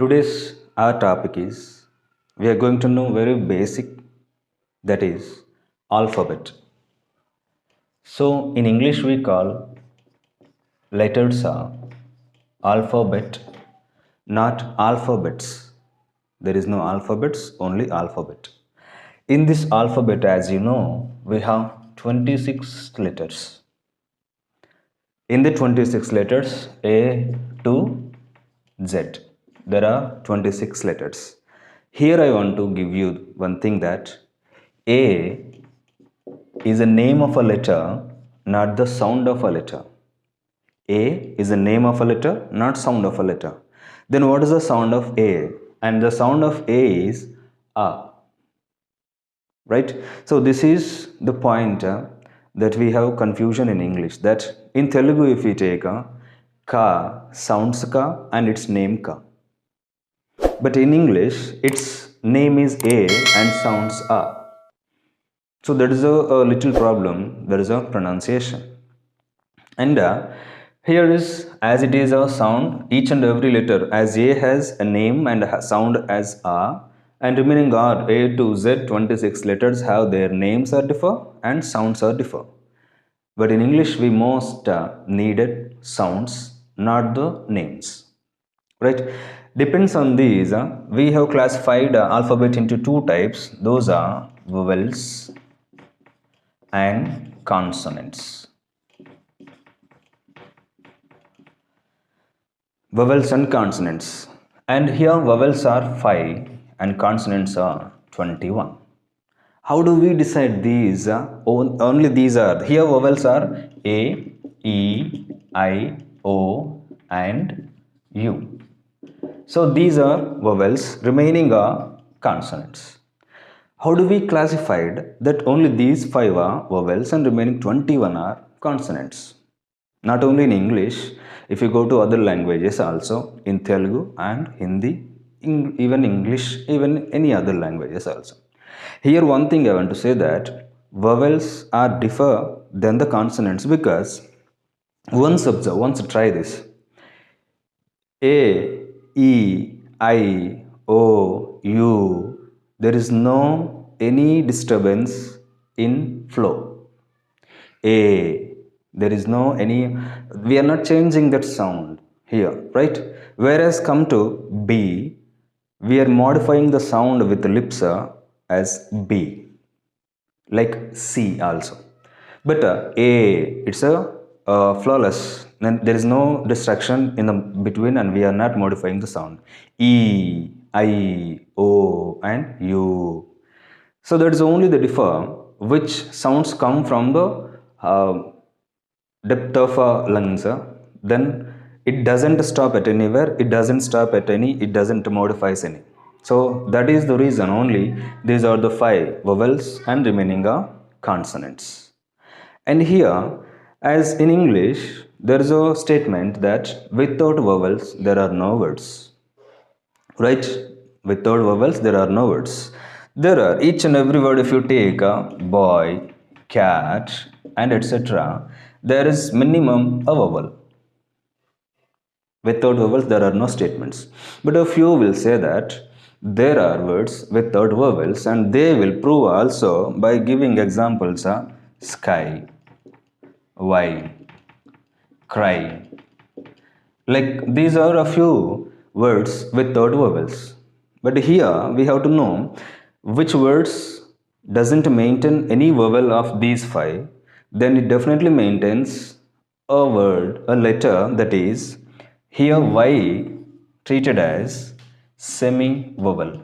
Today's our topic is we are going to know very basic, that is alphabet. So in English we call letters are alphabet, not alphabets. There is no alphabets, only alphabet. In this alphabet, as you know, we have 26 letters. In the 26 letters A to Z, there are 26 letters. Here I want to give you one thing, that A is a name of a letter, not the sound of a letter. A is a name of a letter, not sound of a letter. Then what is the sound of A? And the sound of A is A. Right? So this is the point that we have confusion in English, that in Telugu if we take ka sounds ka and its name ka, but in English its name is A and sounds A. So that is a little problem, there is a pronunciation. And here is, as it is a sound, each and every letter, as A has a name and a sound as A, and remaining are A to Z, 26 letters have their names are differ and sounds are differ. But in English we most needed sounds, not the names. Right? Depends on these, we have classified alphabet into two types. Those are vowels and consonants. Vowels and consonants. And here vowels are 5 and consonants are 21. How do we decide these? Only these are. Here vowels are A, E, I, O and U. So these are vowels, remaining are consonants. How do we classify that only these 5 are vowels and remaining 21 are consonants? Not only in English, if you go to other languages also, in Telugu and Hindi, even English, even any other languages also. Here one thing I want to say, that vowels are differ than the consonants, because once observe, once try this. A, E, I, O, U, there is no any disturbance in flow. A, there is no any, we are not changing that sound here, right? Whereas come to B, we are modifying the sound with the lips as B, like C also. But A, it's a flawless, and there is no distraction in the between, and we are not modifying the sound. E, I, O and U. So that is only the differ which sounds come from the depth of lungs. Then it doesn't stop at anywhere, it doesn't stop at any, it doesn't modifies any. So that is the reason only these are the 5 vowels and remaining are consonants. And here, as in English, there is a statement that without vowels there are no words. Right? Without vowels there are no words. There are each and every word, if you take a boy, cat and etc., there is minimum a vowel. Without vowels there are no statements. But a few will say that there are words without vowels, and they will prove also by giving examples: sky, wine, cry. Like these are a few words without vowels. But here we have to know which words doesn't maintain any vowel of these 5. Then it definitely maintains a word, a letter, that is here Y treated as semi vowel.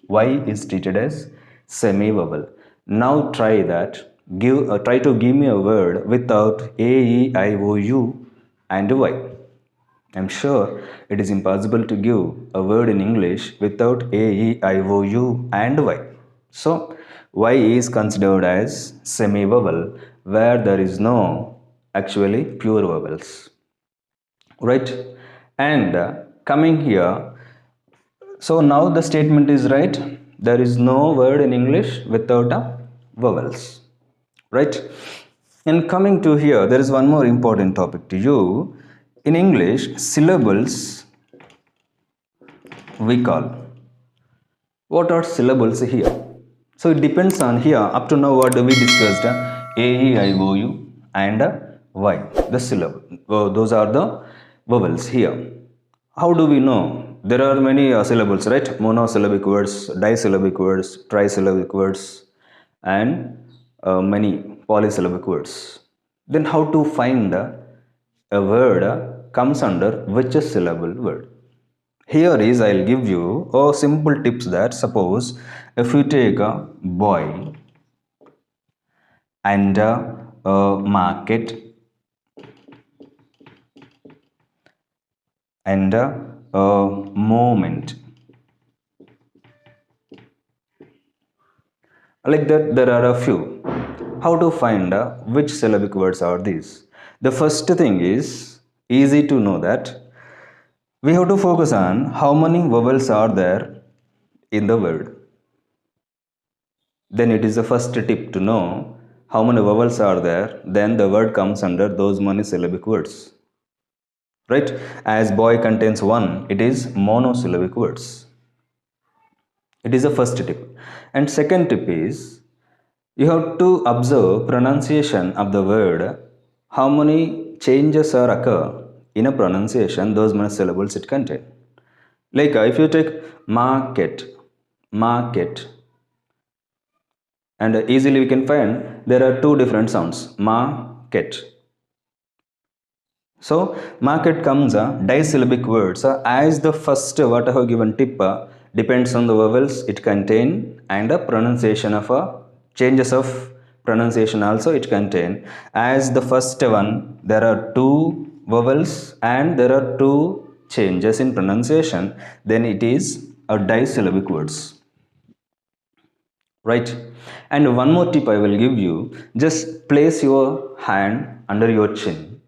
Y is treated as semi vowel. Now try that. Try to give me a word without A, E, I, O, U and Y. I'm sure it is impossible to give a word in English without A, E, I, O, U and Y. So Y is considered as semi vowel, where there is no actually pure vowels. Right? And coming here, so now the statement is right. There is no word in English without vowels. Right? And coming to here, there is one more important topic to you. In English, syllables we call. What are syllables here? So it depends on here. Up to now, what we discussed? A, E, I, O, U and Y. The syllable. Those are the vowels here. How do we know? There are many syllables, right? Monosyllabic words, disyllabic words, trisyllabic words, and many polysyllabic words. Then how to find a word comes under which syllable word? Here is I'll give you a simple tips that suppose if you take a boy and a market and a moment, like that there are a few. How to find which syllabic words are these? The first thing is easy to know that we have to focus on how many vowels are there in the word. Then it is the first tip to know how many vowels are there, then the word comes under those many syllabic words. Right? As boy contains one, it is monosyllabic words. It is the first tip. And second tip is you have to observe pronunciation of the word, how many changes are occur in a pronunciation, those many syllables it contains. Like if you take market, market, and easily we can find there are two different sounds, market. So market comes disyllabic words as the first what I have given tip depends on the vowels it contain and the pronunciation of changes of pronunciation also it contain. As the first one there are two vowels and there are two changes in pronunciation, then it is a disyllabic words. Right? And one more tip I will give you, just place your hand under your chin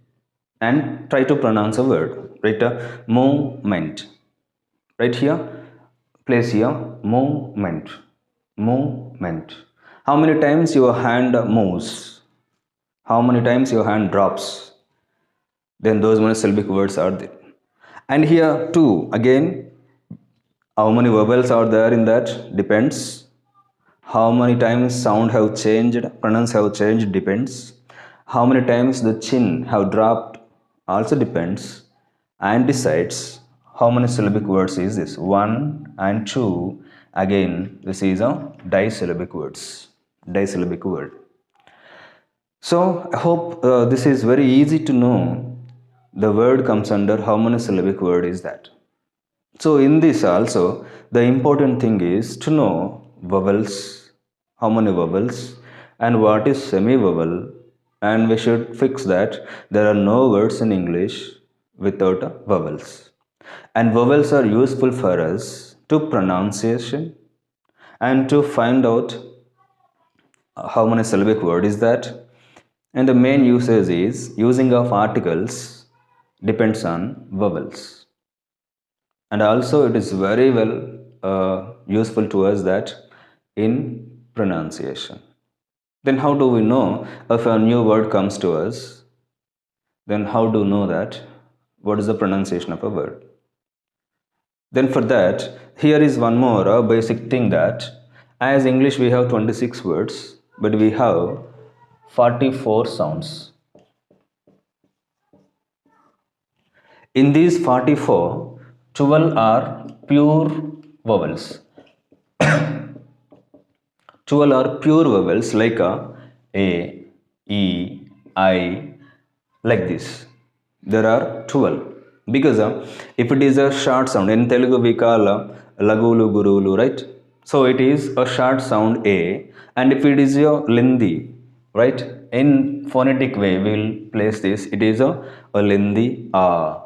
and try to pronounce a word, right? Moment, right here, place here, moment, moment. How many times your hand moves, how many times your hand drops, then those monosyllabic words are there. And here too again, how many vowels are there in that depends. How many times sound have changed, pronounce have changed depends. How many times the chin have dropped also depends and decides how many syllabic words is this. 1 and 2, again this is a disyllabic words, disyllabic word. So I hope this is very easy to know the word comes under how many syllabic word is that. So in this also, the important thing is to know vowels, how many vowels and what is semi-vowel, and we should fix that there are no words in English without vowels. And vowels are useful for us to pronunciation and to find out how many syllabic word is that. And the main usage is using of articles depends on vowels. And also it is very well useful to us that in pronunciation. Then how do we know if a new word comes to us? Then how do we know that what is the pronunciation of a word? Then for that, here is one more basic thing that as English we have 26 words, but we have 44 sounds. In these 44, 12 are pure vowels. 12 are pure vowels like A, E, I, like this. There are 12 because if it is a short sound, in Telugu we call lagulu gurulu, right? So it is a short sound A, and if it is your lindi, right? In phonetic way we will place this, it is a lindi A.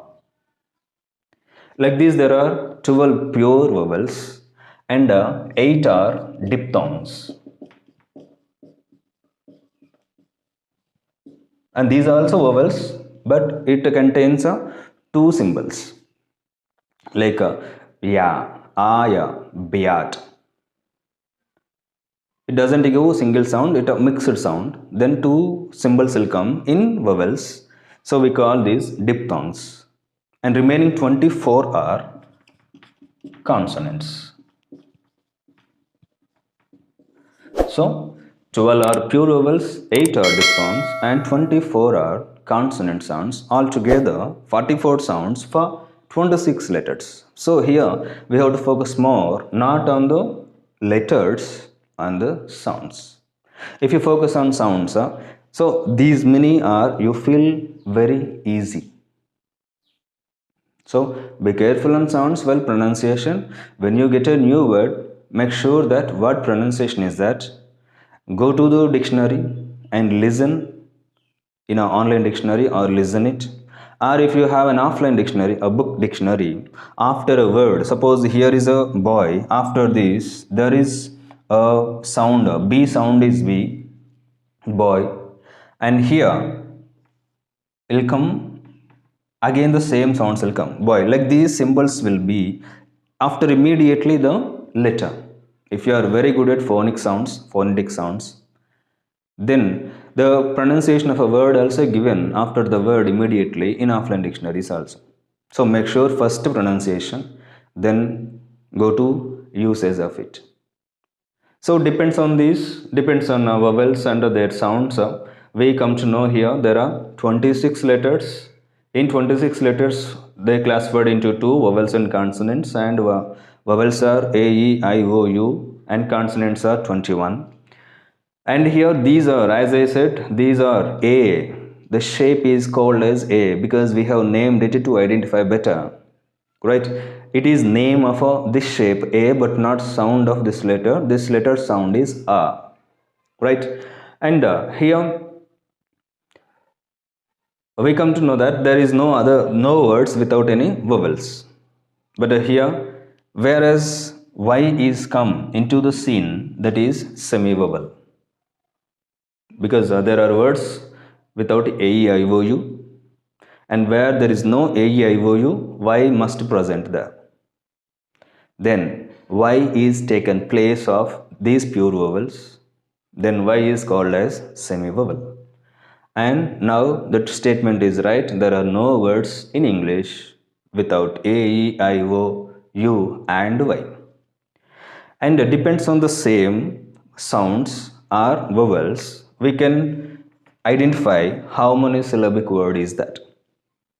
Like this there are 12 pure vowels and 8 are diphthongs. And these are also vowels, but it contains two symbols like ya, aya, biat. It doesn't give a single sound, it a mixed sound. Then two symbols will come in vowels, so we call these diphthongs. and remaining 24 are consonants. So 12 are pure vowels, 8 are diphthongs, and 24 are consonant sounds. Altogether 44 sounds for 26 letters. So here we have to focus more not on the letters and the sounds. If you focus on sounds, so these many are you feel very easy. So be careful on sounds while pronunciation. When you get a new word, make sure that what pronunciation is that. Go to the dictionary and listen in an online dictionary or listen it. Or if you have an offline dictionary, a book dictionary, after a word, suppose here is a boy, after this there is a sound, a B sound is B, boy, and here will come again the same sounds will come boy, like these symbols will be after immediately the letter. If you are very good at phonetic sounds, then the pronunciation of a word also given after the word immediately in offline dictionaries also. So make sure first pronunciation, then go to usage of it. So depends on vowels and their sounds. We come to know here there are 26 letters. In 26 letters, they classified into two, vowels and consonants, and vowels are A, E, I, O, U, and consonants are 21. And here these are, as I said, these are A. The shape is called as A because we have named it to identify better, right? It is name of this shape A, but not sound of this letter. This letter sound is A, right? And here we come to know that there is no words without any vowels. But here, whereas Y is come into the scene, that is semi vowel, because there are words without A, E, I, O, U, and where there is no A, E, I, O, U, Y must present there. Then Y is taken place of these pure vowels. Then Y is called as semi-vowel. And now that statement is right. There are no words in English without A, E, I, O, U and Y. And it depends on the same sounds or vowels, we can identify how many syllabic word is that.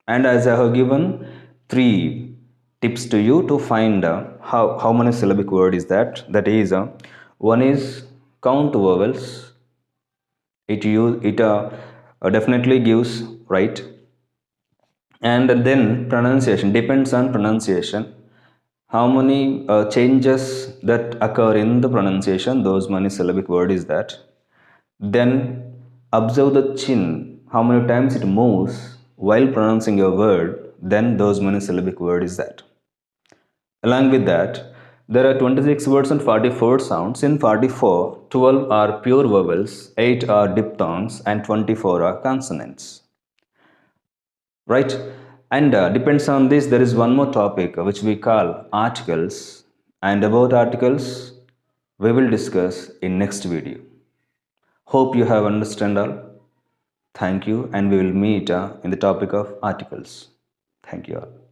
And as I have given three tips to you to find how many syllabic word is that. That is, one is count vowels. It definitely gives right. And then pronunciation depends on pronunciation. How many changes that occur in the pronunciation, those many syllabic word is that. Then observe the chin, how many times it moves while pronouncing a word, then those many syllabic word is that. Along with that, there are 26 words and 44 sounds. In 44, 12 are pure vowels, 8 are diphthongs, and 24 are consonants. Right? And depends on this, there is one more topic which we call articles. And about articles, we will discuss in next video. Hope you have understand all. Thank you, and we will meet in the topic of articles. Thank you all.